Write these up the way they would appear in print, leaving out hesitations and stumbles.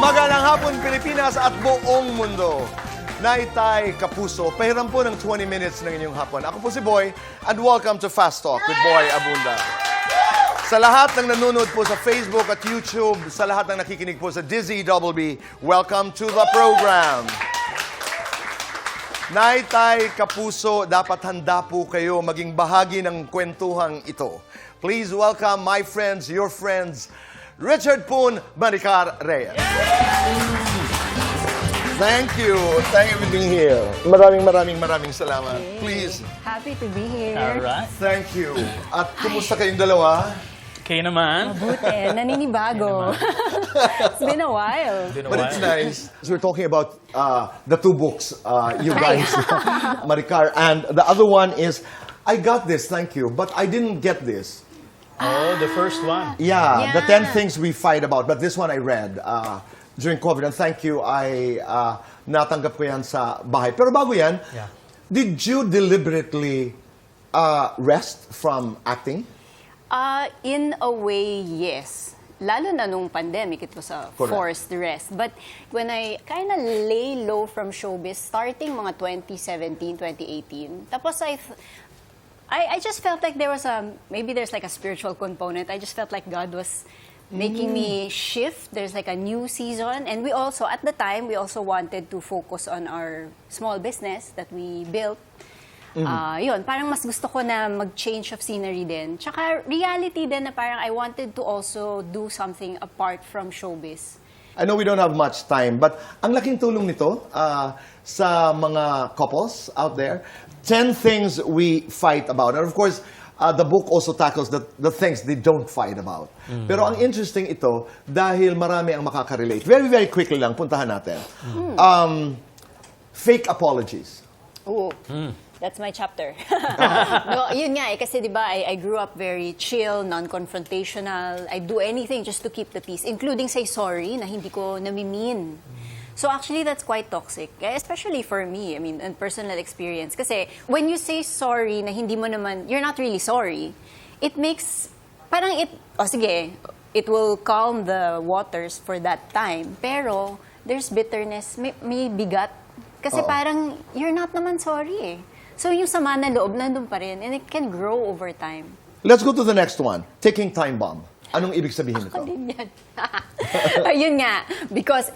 Magalang hapon, Pilipinas at buong mundo. Naitay Kapuso, pahiram po ng 20 minutes ng inyong hapon. Ako po si Boy, and welcome to Fast Talk with Boy Abunda. Sa lahat ng nanonood po sa Facebook at YouTube, sa lahat ng nakikinig po sa Dizzy Double B, welcome to the program. Naitay Kapuso, dapat handa po kayo maging bahagi ng kwentuhang ito. Please welcome my friends, your friends, Richard Poon, Maricar Reyes. Thank you. Thank you for being here. Maraming salamat. Please. Happy to be here. All right. Thank you. At kumusta kayong dalawa? Kayo naman. Mabuti. Naninibago. It's been a while. But it's nice. So we're talking about the two books, you guys, Maricar, and the other one is, I got this, thank you, but I didn't get this. Oh, the first one. Yeah, the Yeah. 10 things we fight about. But this one I read during COVID. And thank you, I natanggap ko yan sa bahay. Pero bago yan, Yeah. did you deliberately rest from acting? In a way, yes. Lalo na nung pandemic, it was a Correct. forced rest. But when I kind of lay low from showbiz, starting mga 2017, 2018, tapos I just felt like there was maybe there's like a spiritual component. I just felt like God was making me shift. There's like a new season. And we also, at the time, we also wanted to focus on our small business that we built. Yun, parang mas gusto ko na mag-change of scenery din. Tsaka reality din na parang I wanted to also do something apart from showbiz. I know we don't have much time, but ang laking tulong nito sa mga couples out there. 10 things we fight about. And of course, the book also tackles the things they don't fight about. Pero ang interesting ito, dahil marami ang makaka-relate. Very quickly lang, puntahan natin. Fake apologies. Oo. That's my chapter. No, yun nga eh, kasi di ba, I grew up very chill, non-confrontational. I do anything just to keep the peace, including say sorry na hindi ko nami-mean. So actually, that's quite toxic, especially for me, I mean, in personal experience. Kasi when you say sorry na hindi mo naman, you're not really sorry, it makes, parang sige, it will calm the waters for that time. Pero there's bitterness, may bigat. Kasi parang, you're not naman sorry eh. So yung sama na loob, nandun pa rin, and it can grow over time. Let's go to the next one. Ticking time bomb. Anong ibig sabihin nito? Ako din yan. Ayun nga. Because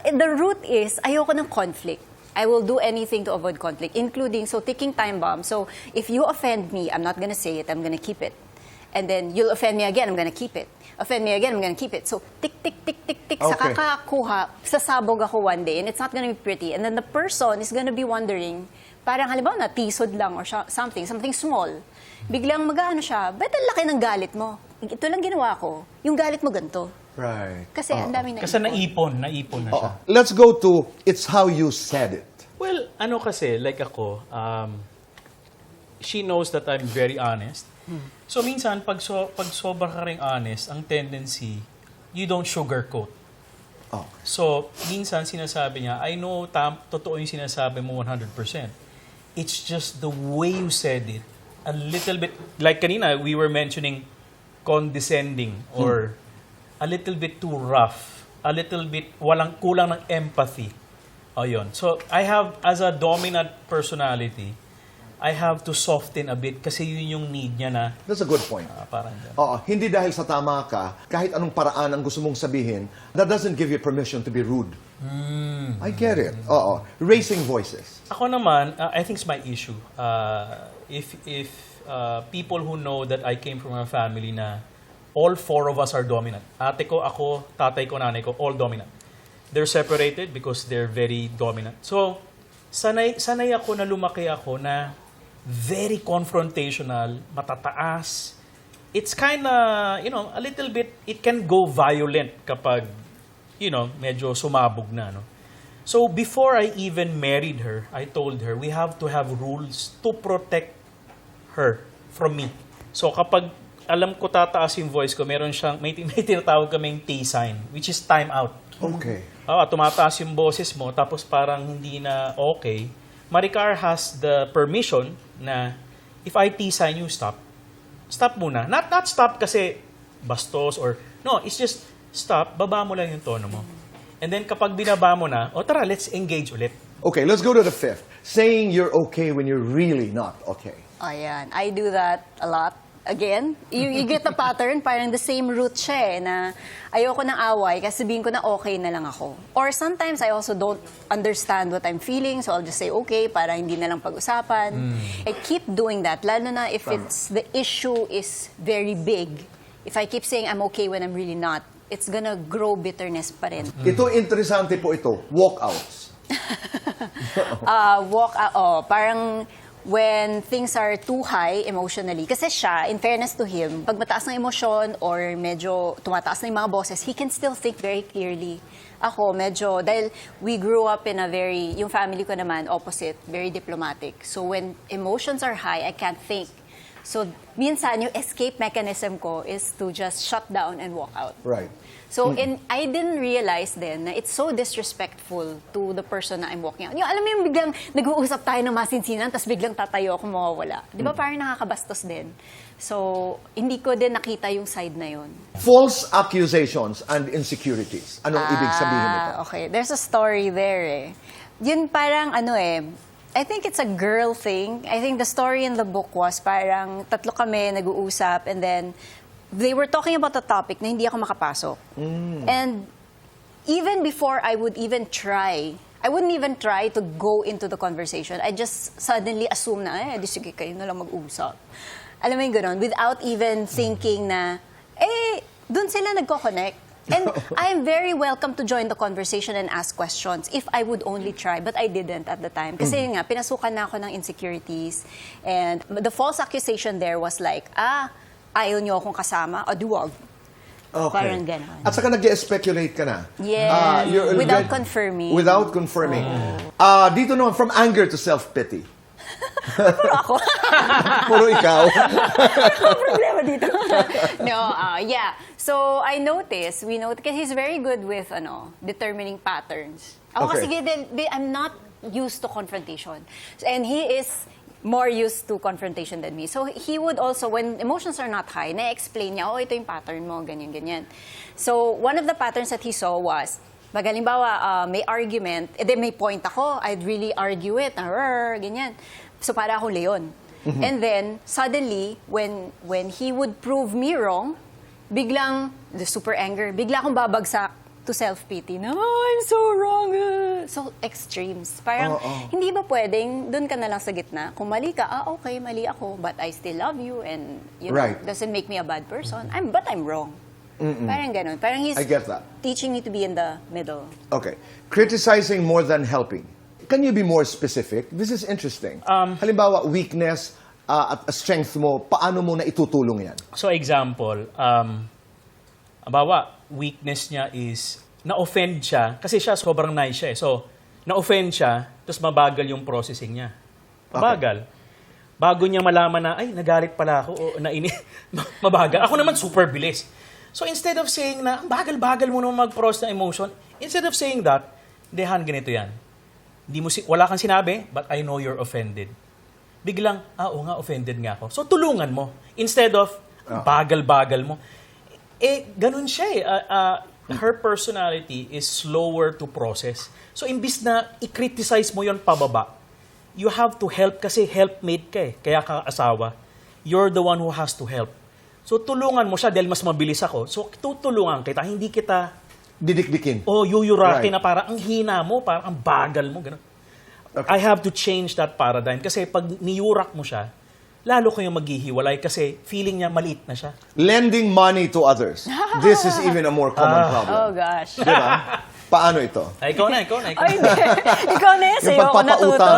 the root is, ayoko ng conflict. I will do anything to avoid conflict, including, ticking time bomb. So, if you offend me, I'm not gonna say it, I'm gonna keep it. And then, you'll offend me again, I'm gonna keep it. Offend me again, I'm gonna keep it. So, tick, tick, tick, tick, tick. Okay. Sa kakakuha, sasabog ako one day, and it's not gonna be pretty. And then the person is gonna be wondering, parang halimbawa na, tisod lang or something small. Biglang mag-ano siya, ba't ang laki ng galit mo? Ito lang ginawa ko. Yung galit mo ganito. Right. Kasi ang dami na Kasi naipon na siya. Let's go to, it's how you said it. Well, ano kasi, like ako, she knows that I'm very honest. So minsan, pag sobra ka rin honest, ang tendency, you don't sugarcoat. Oh. So, minsan sinasabi niya, I know totoo yung sinasabi mo 100%. It's just the way you said it, a little bit, like kanina, we were mentioning condescending or a little bit too rough, a little bit kulang ng empathy. Ayun. So, I have, as a dominant personality, I have to soften a bit kasi yun yung need niya na That's a good point. parang ganun. Hindi dahil sa tama ka, kahit anong paraan ang gusto mong sabihin, that doesn't give you permission to be rude. I get it. Raising voices. Ako naman, I think it's my issue. If people who know that I came from a family na all four of us are dominant. Ate ko, ako, tatay ko, nanay ko, all dominant. They're separated because they're very dominant. So, sanay ako na lumaki ako na very confrontational, matataas. It's kind of, a little bit, it can go violent kapag, medyo sumabog na, no? So, before I even married her, I told her, we have to have rules to protect her from me. So, kapag alam ko tataas yung voice ko, may tinatawag kaming T sign, which is time out. Okay. Tumataas yung boses mo, tapos parang hindi na okay. Maricar has the permission na if I T-sign you, stop. Stop muna. Not stop kasi bastos or... No, it's just stop, baba mo lang yung tono mo. And then kapag binaba mo na, o tara, let's engage ulit. Okay, let's go to the fifth. Saying you're okay when you're really not okay. Ayan, I do that a lot. Again, you get the pattern, parang the same root siya na ayoko ng away kasi sabihin ko na okay na lang ako. Or sometimes I also don't understand what I'm feeling, so I'll just say okay para hindi na lang pag-usapan. I keep doing that, lalo na if the issue is very big. If I keep saying I'm okay when I'm really not, it's gonna grow bitterness pa rin. Ito, interesante po ito. Walkouts. Parang when things are too high emotionally. Kasi siya, in fairness to him, pag mataas ng emosyon or medyo tumataas na yung mga boses, he can still think very clearly. Ako, medyo, dahil we grew up in a yung family ko naman, opposite, very diplomatic. So when emotions are high, I can't think. So minsan, yung escape mechanism ko is to just shut down and walk out. Right. So, I didn't realize then na it's so disrespectful to the person na I'm walking out. Yung, alam mo yung biglang nag-uusap tayo ng masinsinan, tapos biglang tatayo ako mawawala. Di ba parang nakakabastos din? So, hindi ko din nakita yung side na yun. False accusations and insecurities. Anong ibig sabihin nito? Okay. There's a story there Yun parang I think it's a girl thing. I think the story in the book was parang tatlo kami nag-uusap and then they were talking about a topic na hindi ako makapasok. And even before I wouldn't even try to go into the conversation. I just suddenly assume na, di sige, kayo na lang mag-usap. Alam mo yung gano'n, without even thinking na, dun sila nagko-connect. And I am very welcome to join the conversation and ask questions if I would only try, but I didn't at the time. Kasi nga, pinasukan na ako ng insecurities. And the false accusation there was like, ayaw niyo akong kasama, duwag. Okay. Parang gano'n. At saka nag-speculate ka na. Yes, without confirming. Without confirming. Dito naman, from anger to self-pity. Puro ako. Puro ikaw. Ano problema dito? Yeah. So, we noticed, kasi he's very good with, determining patterns. Ako Okay. kasi, I'm not used to confrontation. And he is more used to confrontation than me. So, he would also, when emotions are not high, na-explain niya, ito yung pattern mo, ganyan, ganyan. So, one of the patterns that he saw was, halimbawa, may argument, then may point ako, I'd really argue it, ganyan. So, para akong leon. And then, suddenly, when he would prove me wrong, biglang, the super anger, bigla akong babagsak to self-pity. No, I'm so wrong. So, extremes. Parang, hindi ba pwedeng, dun ka na lang sa gitna? Kung mali ka, okay, mali ako, but I still love you, and, doesn't make me a bad person. But I'm wrong. Parang ganun. Parang he's I get that. teaching me to be in the middle. Okay. Criticizing more than helping. Can you be more specific? This is interesting. Halimbawa, weakness at strength mo, paano mo na itutulong yan? So example, weakness niya is na-offend siya kasi siya sobrang nice siya. So, na-offend siya, tapos mabagal yung processing niya. Mabagal. Bago niya malaman na, nagalit pala ako, o mabagal. Ako naman super bilis. So, instead of saying na, bagal-bagal mo naman mag-process ng emotion, instead of saying that, dehan, ganito yan. Wala kang sinabi, but I know you're offended. Biglang, oo nga, offended nga ako. So, tulungan mo. Instead of, bagal-bagal mo. Ganun siya her personality is slower to process. So, imbis na i-criticize mo yon pababa, you have to help kasi helpmate ka kaya ka asawa. You're the one who has to help. So, tulungan mo siya dahil mas mabilis ako. So, tutulungan kita, hindi kita didikdikin. yuyurakin na parang ang hina mo, parang ang bagal mo. Ganun. Okay. I have to change that paradigm kasi pag niyurak mo siya, lalo kayong maghihiwalay kasi feeling niya maliit na siya. Lending money to others. This is even a more common problem. Oh, gosh. Diba? Paano ito? Ikaw na. Ay, hindi. Ikaw na yun. Sa'yo ako natuto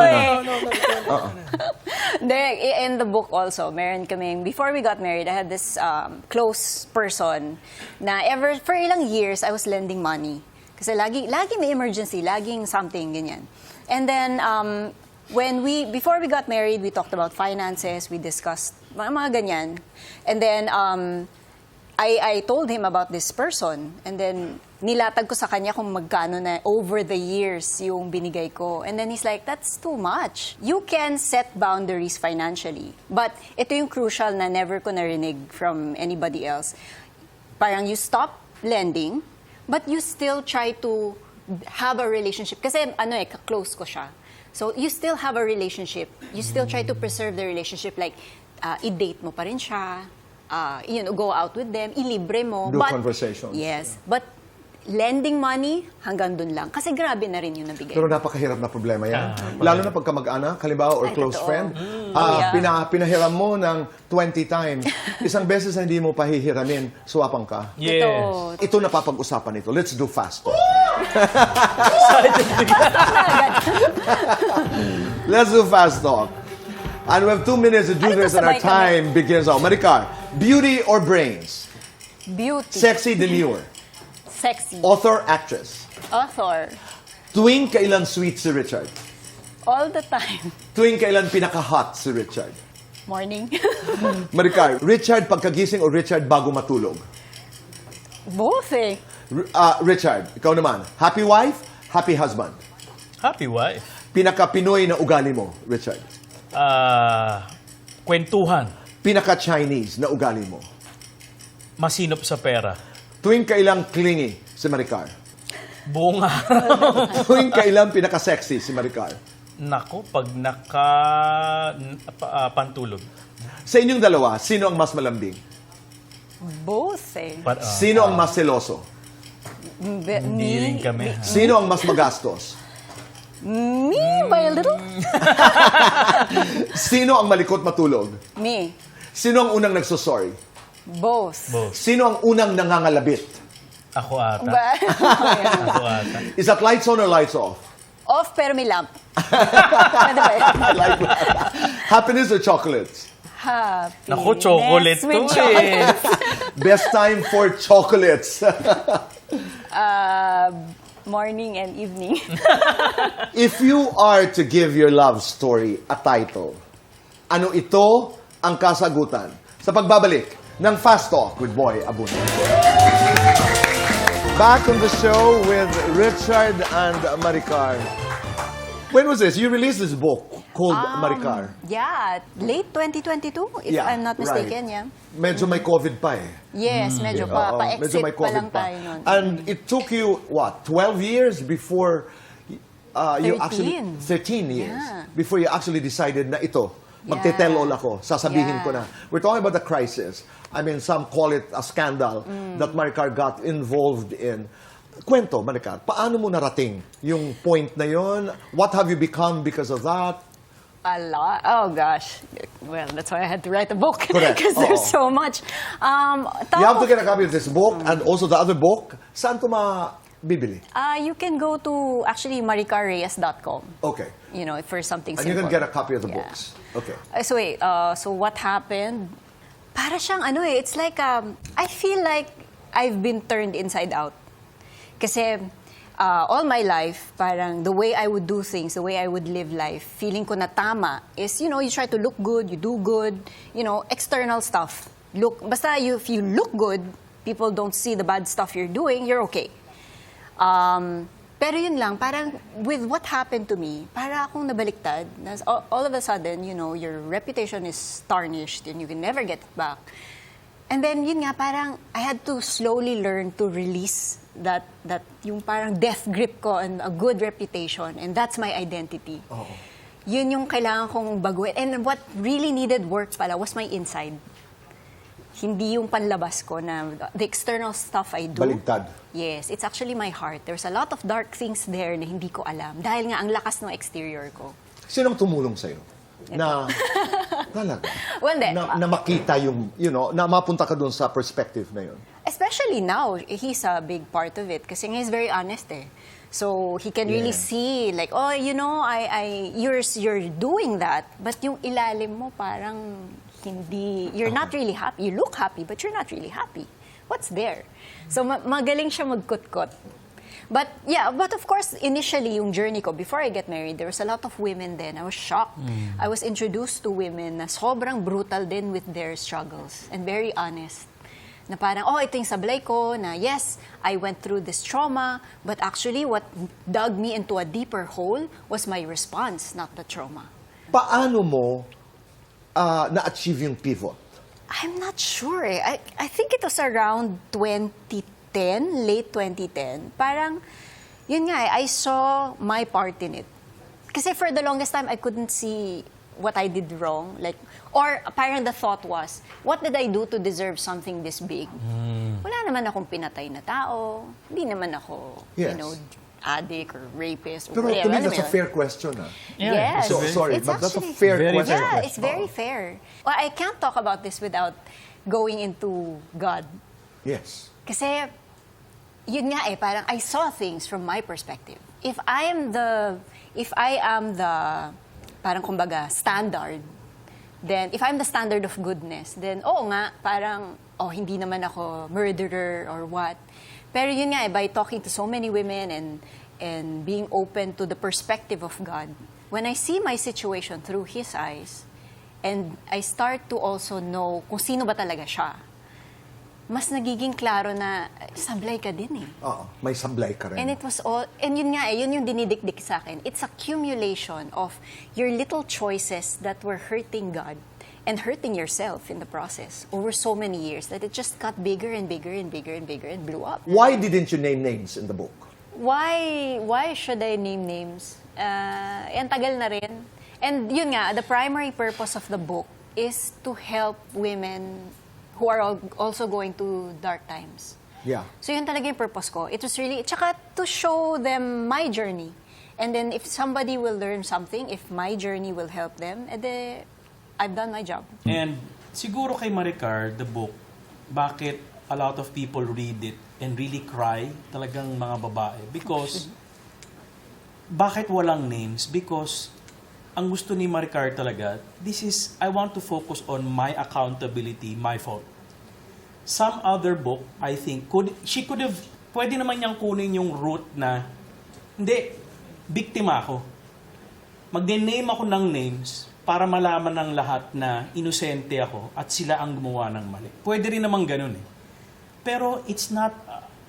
In the book also, meron kaming, before we got married, I had this close person na for ilang years, I was lending money. Kasi lagi may emergency, laging something, ganyan. And then, before we got married, we talked about finances, we discussed mga ganyan. And then, I told him about this person. And then, nilatag ko sa kanya kung magkano na over the years yung binigay ko. And then he's like, that's too much. You can set boundaries financially. But ito yung crucial na never ko narinig from anybody else. Parang you stop lending, but you still try to have a relationship. Kasi close ko siya. So you still have a relationship. You still try to preserve the relationship. Like, i-date mo pa rin siya. Go out with them. Ilibre mo. Do conversations. Yes. But lending money, hanggang dun lang. Kasi grabe na rin yung nabigay. Pero napakahirap na problema yan. Lalo na pagka mag-anak, halimbawa, or Ay, close totoo. friend. Yeah. Pinahiram mo ng 20 times. Isang beses na hindi mo pahihiramin, suwapang ka. Yes. Totoo. Ito napapag-usapan ito. Let's do fast talk. Let's do fast talk. And we have 2 minutes to do Ano this and our sabay kami? time begins now. Maricar, beauty or brains? Beauty. Sexy, demure. Sexy. Author, actress. Author. Tuwing kailan sweet si Richard? All the time. Tuwing kailan pinaka-hot si Richard? Morning. Maricar, Richard pagkagising o Richard bago matulog? Both eh. Richard, ikaw naman. Happy wife, happy husband. Happy wife. Pinaka-Pinoy na ugali mo, Richard. Kwentuhan. Pinaka-Chinese na ugali mo. Masinop sa pera. Tuwing kailang clingy si Maricar. Buong araw. Tuwing kailang pinaka-sexy si Maricar. Nako, pag pantulog. Sa inyong dalawa, sino ang mas malambing? Both eh. Sino ang mas seloso? Hindi rin kami. Ha? Sino ang mas magastos? Me by a little. Sino ang malikot matulog? Me. Sino ang unang nagsosorry? Both. Both. Sino ang unang nangangalabit? Ako ata. Ba- Ako ata. Is that lights on or lights off? Off pero may lamp. Pwede ba yun? I like that. Happiness or chocolates? Happy. Naku, chocolate to eh. Best time for chocolates. Morning and evening. If you are to give your love story a title, ano ito ang kasagutan? Sa pagbabalik ng Fast Talk with Boy Abunda. Back on the show with Richard and Maricar. When was this? You released this book called Maricar. Yeah, late 2022, if I'm not mistaken, yeah. Medyo may COVID pa eh. Yes, medyo Oo, pa-exit medyo may pa COVID lang tayo nun. And it took you, what, 12 years before you actually... 13 years. Yeah. Before you actually decided na ito, magte-tell all ako, sasabihin ko na. We're talking about the crisis. I mean, some call it a scandal that Maricar got involved in. Kwento, Maricar, paano mo narating yung point na yon? What have you become because of that? A lot. Oh gosh. Well, that's why I had to write a book. Correct. Because there's Oo. so much. You have to get a copy of this book and also the other book. Saan ito mabibili? You can go to actually maricarreyes.com. Okay. You know, for something And simple. you can get a copy of the Yeah. books. Okay. So wait, so what happened? Para siyang it's like, I feel like I've been turned inside out. Kasi all my life, parang the way I would do things, the way I would live life, feeling ko na tama is, you try to look good, you do good, external stuff. If you look good, people don't see the bad stuff you're doing, you're okay. Pero yun lang, parang with what happened to me, para akong nabaliktad. All of a sudden, your reputation is tarnished and you can never get it back. And then, yun nga, parang I had to slowly learn to release that yung parang death grip ko and a good reputation. And that's my identity. Oo. Yun yung kailangan kong baguhin. And what really needed work pala was my inside. Hindi yung panlabas ko na the external stuff I do. Baligtad. Yes, it's actually my heart. There's a lot of dark things there na hindi ko alam. Dahil nga ang lakas ng exterior ko. Sinong tumulong sa'yo? Na, talaga? Well, hindi. Na makita yung, na mapunta ka dun sa perspective na yun. Especially now, he's a big part of it. Kasi nga he's very honest eh. So he can really Yeah. see like, oh, you're doing that. But yung ilalim mo parang hindi, you're not really happy. You look happy, but you're not really happy. What's there? So magaling siya magkut-kut. But yeah, but of course, initially, yung journey ko, before I get married, there was a lot of women then. I was shocked. I was introduced to women na sobrang brutal din with their struggles and very honest. Na parang, ito yung sablay ko, na yes, I went through this trauma, but actually what dug me into a deeper hole was my response, not the trauma. Paano mo na-achieve yung pivot? I'm not sure eh. I think it was around 2010, late 2010. Parang, Yun nga, I saw my part in it. Kasi for the longest time, I couldn't see what I did wrong. Like, or parang the thought was, what did I do to deserve something this big? Wala naman akong pinatay na tao. Hindi naman ako, Yes. addict or rapist. Pero or to me, whatever. that's a fair question. Yes. So, sorry, It's but that's a actually- fair Very question. Yeah, it's very fair. Well, I can't talk about this without going into God. Yes. Kasi, yun nga parang I saw things from my perspective. If I am the, parang kumbaga, standard, then, if I'm the standard of goodness, then, oo nga, parang, hindi naman ako murderer or what. Pero yun nga by talking to so many women and being open to the perspective of God, when I see my situation through His eyes, and I start to also know kung sino ba talaga siya, mas nagiging klaro na sablay ka din eh. Oo, may sablay ka rin. And it was all, and yun nga yun yung dinidikdik sa akin. It's accumulation of your little choices that were hurting God and hurting yourself in the process over so many years that it just got bigger and bigger and bigger and bigger and blew up. Why didn't you name names in the book? Why should I name names? Ang tagal na rin. And yun nga, the primary purpose of the book is to help women who are also going to dark times. Yeah. So yun talaga yung purpose ko. It was really, tsaka to show them my journey. And then if somebody will learn something, if my journey will help them, edi I've done my job. And siguro kay Maricar, the book, bakit a lot of people read it and really cry, talagang mga babae? Because, bakit walang names? Because, ang gusto ni Maricar talaga, I want to focus on my accountability, my fault. Some other book, I think, pwede naman niyang kunin yung root na, hindi, biktima ako. Mag-name ako ng names para malaman ng lahat na inosente ako at sila ang gumawa ng mali. Pwede rin naman ganun eh. Pero it's not,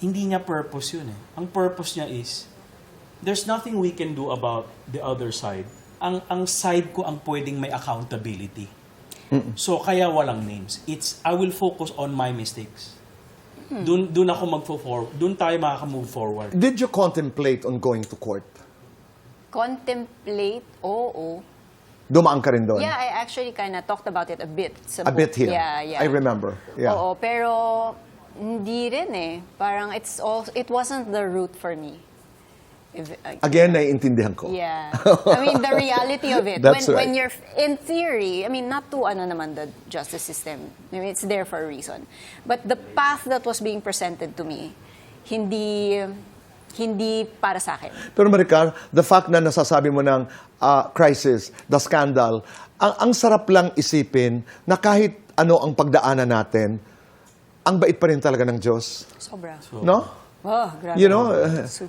hindi niya purpose yun eh. Ang purpose niya is, there's nothing we can do about the other side. Ang side ko ang pwedeng may accountability. So kaya walang names. I will focus on my mistakes. Doon ako mag-forward. Doon tayo makaka-move forward. Did you contemplate on going to court? Contemplate, oo. Dumaan ka rin doon? Yeah, I actually kind of talked about it a bit. Sa A book. bit here. Yeah. I remember. Yeah. Oo, pero hindi rin eh. Parang it wasn't the route for me. Again, naiintindihan ko. Yeah. I mean, the reality of it. That's when right. you're, in theory, I mean, not to naman the justice system. I mean, it's there for a reason. But the path that was being presented to me, hindi para sa akin. Pero Maricar, the fact na nasasabi mo ng crisis, the scandal, ang sarap lang isipin na kahit ano ang pagdaanan natin, ang bait pa rin talaga ng Diyos. Sobra. No? Oh, grabe. You know,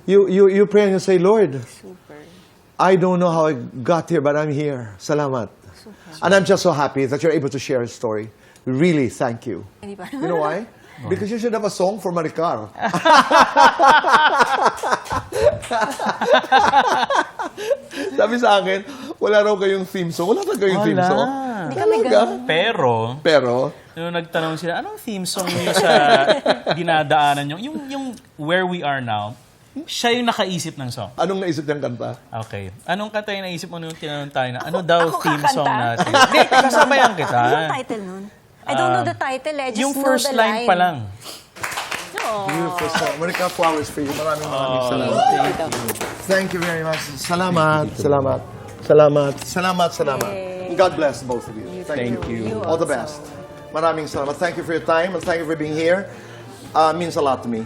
you pray and you say, Lord, Super. I don't know how I got here, but I'm here. Salamat. And I'm just so happy that you're able to share a story. Really, thank you. Hindi ba? You know why? Because you should have a song for Maricar. Sabi sa akin, wala raw kayong theme song. Wala talaga yung theme song. Hindi kami ganun. Pero, nung nagtanong sila, anong theme song niyo sa dinadaanan nyo? Yung Where We Are Now, siya yung nakaisip ng song. Anong naisip niyang kanta? Okay. Anong kanta yung naisip mo nung tinanong tayo na, ano daw Ako theme kakanta? song natin? Hindi, kasabayan kita. Anong title nun? I don't know the title eh. Just Yung know first the line pa lang. No. Beautiful song. Maricar, flowers for you. Maraming salamat. Thank you very much. Salamat. Salamat. Salamat. Salamat. Salamat. God bless both of you. Thank you. All the best. Maraming salamat. Thank you for your time and thank you for being here. Means a lot to me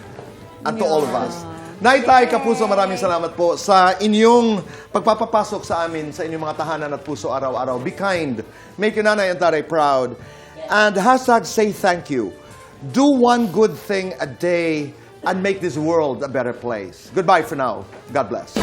and to all of us. Naitay Kapuso, maraming salamat po sa inyong pagpapapasok sa amin, sa inyong mga tahanan at puso araw-araw. Be kind. Make your nanay and tatay proud. And hashtag say thank you. Do one good thing a day and make this world a better place. Goodbye for now. God bless.